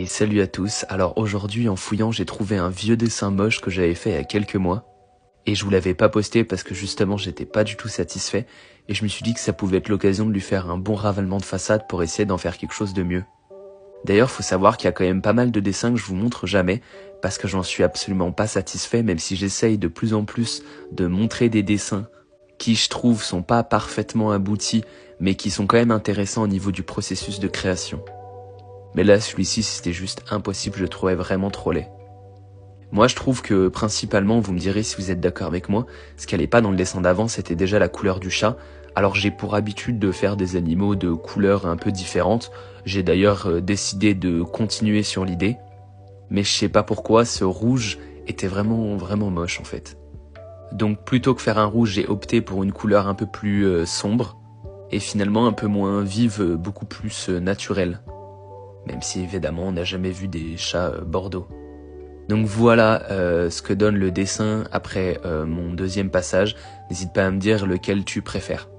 Et salut à tous, alors aujourd'hui en fouillant j'ai trouvé un vieux dessin moche que j'avais fait il y a quelques mois et je vous l'avais pas posté parce que justement j'étais pas du tout satisfait et je me suis dit que ça pouvait être l'occasion de lui faire un bon ravalement de façade pour essayer d'en faire quelque chose de mieux. D'ailleurs faut savoir qu'il y a quand même pas mal de dessins que je vous montre jamais parce que j'en suis absolument pas satisfait, même si j'essaye de plus en plus de montrer des dessins qui je trouve sont pas parfaitement aboutis mais qui sont quand même intéressants au niveau du processus de création. Mais là, celui-ci, c'était juste impossible, je le trouvais vraiment trop laid. Moi, je trouve que, principalement, vous me direz si vous êtes d'accord avec moi, ce qui allait pas dans le dessin d'avant, c'était déjà la couleur du chat. Alors j'ai pour habitude de faire des animaux de couleurs un peu différentes. J'ai d'ailleurs décidé de continuer sur l'idée. Mais je sais pas pourquoi, ce rouge était vraiment moche en fait. Donc plutôt que faire un rouge, j'ai opté pour une couleur un peu plus sombre. Et finalement un peu moins vive, beaucoup plus naturelle. Même si évidemment on n'a jamais vu des chats bordeaux. Donc voilà ce que donne le dessin après mon deuxième passage. N'hésite pas à me dire lequel tu préfères.